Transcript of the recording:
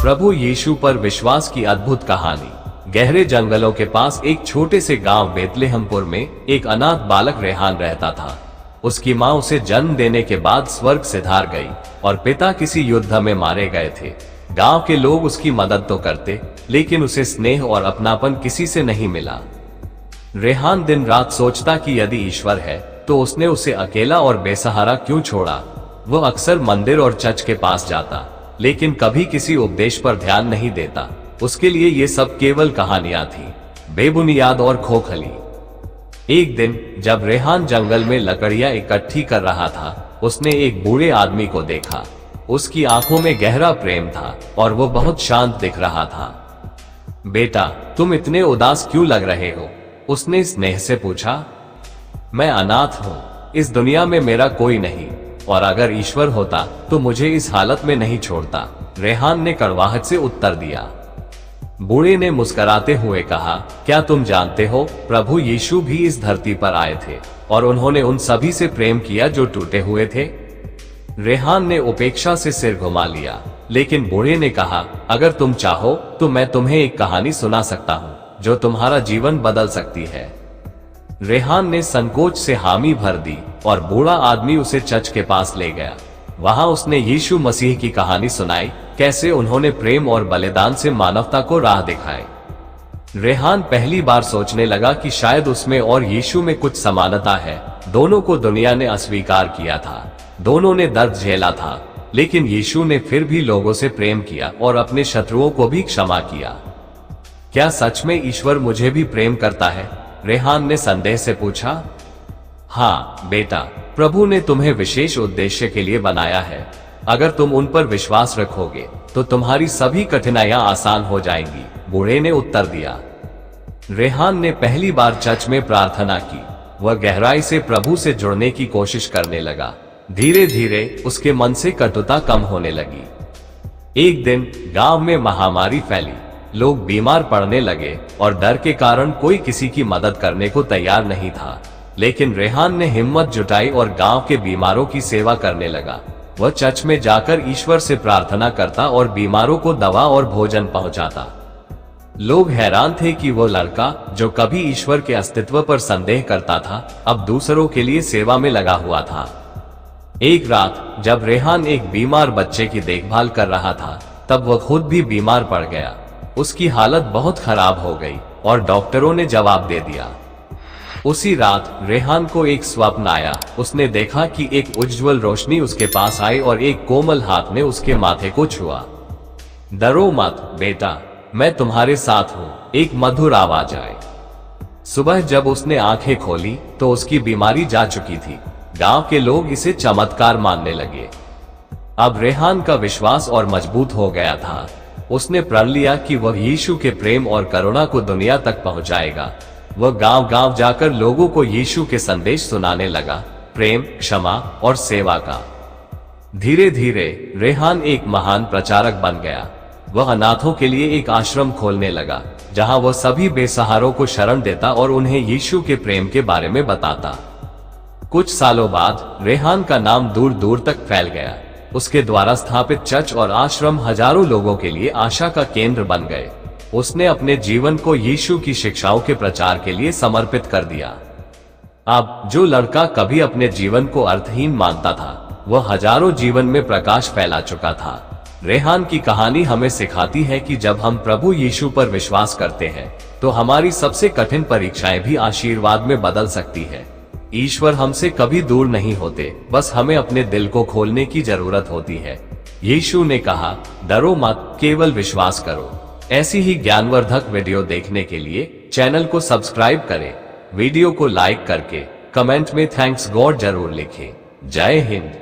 प्रभु यीशु पर विश्वास की अद्भुत कहानी। गहरे जंगलों के पास एक छोटे से गांव बेतलेहमपुर में एक अनाथ बालक रेहान रहता था। उसकी माँ उसे जन्म देने के बाद स्वर्ग सिधार गई और पिता किसी युद्ध में मारे गए थे। गांव के लोग उसकी मदद तो करते, लेकिन उसे स्नेह और अपनापन किसी से नहीं मिला। रेहान दिन रात सोचता कि यदि ईश्वर है तो उसने उसे अकेला और बेसहारा क्यों छोड़ा। वह अक्सर मंदिर और चर्च के पास जाता, लेकिन कभी किसी उपदेश पर ध्यान नहीं देता। उसके लिए ये सब केवल कहानियां थी, बेबुनियाद और खोखली। एक दिन जब रेहान जंगल में लकड़ियां इकट्ठी कर रहा था, उसने एक बूढ़े आदमी को देखा। उसकी आंखों में गहरा प्रेम था और वो बहुत शांत दिख रहा था। बेटा, तुम इतने उदास क्यों लग रहे हो? उसने स्नेह से पूछा। मैं अनाथ हूं, इस दुनिया में मेरा कोई नहीं, और अगर ईश्वर होता तो मुझे इस हालत में नहीं छोड़ता, रेहान ने कड़वाहट से उत्तर दिया। बूढ़े ने मुस्कुराते हुए कहा, क्या तुम जानते हो, प्रभु यीशु भी इस धरती पर आए थे और उन्होंने उन सभी से प्रेम किया जो टूटे हुए थे। रेहान ने उपेक्षा से सिर घुमा लिया, लेकिन बूढ़े ने कहा, अगर तुम चाहो तो मैं तुम्हें एक कहानी सुना सकता हूँ जो तुम्हारा जीवन बदल सकती है। रेहान ने संकोच से हामी भर दी और बूढ़ा आदमी उसे चर्च के पास ले गया। वहां उसने यीशु मसीह की कहानी सुनाई, कैसे उन्होंने प्रेम और बलिदान से मानवता को राह दिखाई। रेहान पहली बार सोचने लगा कि शायद उसमें और यीशु में कुछ समानता है। दोनों को दुनिया ने अस्वीकार किया था, दोनों ने दर्द झेला था, लेकिन यीशु ने फिर भी लोगों से प्रेम किया और अपने शत्रुओं को भी क्षमा किया। क्या सच में ईश्वर मुझे भी प्रेम करता है? रेहान ने संदेह से पूछा। हाँ बेटा, प्रभु ने तुम्हें विशेष उद्देश्य के लिए बनाया है। अगर तुम उन पर विश्वास रखोगे तो तुम्हारी सभी कठिनाइयां आसान हो जाएंगी, बूढ़े ने उत्तर दिया। रेहान ने पहली बार चर्च में प्रार्थना की। वह गहराई से प्रभु से जुड़ने की कोशिश करने लगा। धीरे धीरे उसके मन से कटुता कम होने लगी। एक दिन गांव में महामारी फैली, लोग बीमार पड़ने लगे और डर के कारण कोई किसी की मदद करने को तैयार नहीं था। लेकिन रेहान ने हिम्मत जुटाई और गांव के बीमारों की सेवा करने लगा। वह चर्च में जाकर ईश्वर से प्रार्थना करता और बीमारों को दवा और भोजन पहुंचाता। लोग हैरान थे कि वो लड़का जो कभी ईश्वर के अस्तित्व पर संदेह करता था, अब दूसरों के लिए सेवा में लगा हुआ था। एक रात जब रेहान एक बीमार बच्चे की देखभाल कर रहा था, तब वह खुद भी बीमार पड़ गया। उसकी हालत बहुत खराब हो गई और डॉक्टरों ने जवाब दे दिया। उसी रात रेहान को एक स्वप्न आया। उसने देखा कि एक उज्जवल रोशनी उसके पास आई और एक कोमल हाथ ने उसके माथे को छुआ। डरो मत बेटा, मैं तुम्हारे साथ हूँ, एक मधुर आवाज आई। सुबह जब उसने आंखें खोली तो उसकी बीमारी जा चुकी थी। गांव के लोग इसे चमत्कार मानने लगे। अब रेहान का विश्वास और मजबूत हो गया था। उसने प्रण लिया कि वह यीशु के प्रेम और करुणा को दुनिया तक पहुंचाएगा। वह गांव-गांव जाकर लोगों को यीशु के संदेश सुनाने लगा, प्रेम, क्षमा और सेवा का। धीरे धीरे रेहान एक महान प्रचारक बन गया। वह अनाथों के लिए एक आश्रम खोलने लगा, जहां वह सभी बेसहारों को शरण देता और उन्हें यीशु के प्रेम के बारे में बताता। कुछ सालों बाद रेहान का नाम दूर दूर तक फैल गया। उसके द्वारा स्थापित चर्च और आश्रम हजारों लोगों के लिए आशा का केंद्र बन गए। उसने अपने जीवन को यीशु की शिक्षाओं के प्रचार के लिए समर्पित कर दिया। अब जो लड़का कभी अपने जीवन को अर्थहीन मानता था, वह हजारों जीवन में प्रकाश फैला चुका था। रेहान की कहानी हमें सिखाती है कि जब हम प्रभु यीशु पर विश्वास करते हैं तो हमारी सबसे कठिन परीक्षाएं भी आशीर्वाद में बदल सकती है। ईश्वर हमसे कभी दूर नहीं होते, बस हमें अपने दिल को खोलने की जरूरत होती है। यीशु ने कहा, डरो मत, केवल विश्वास करो। ऐसी ही ज्ञानवर्धक वीडियो देखने के लिए चैनल को सब्सक्राइब करें। वीडियो को लाइक करके कमेंट में थैंक्स गॉड जरूर लिखें। जय हिंद।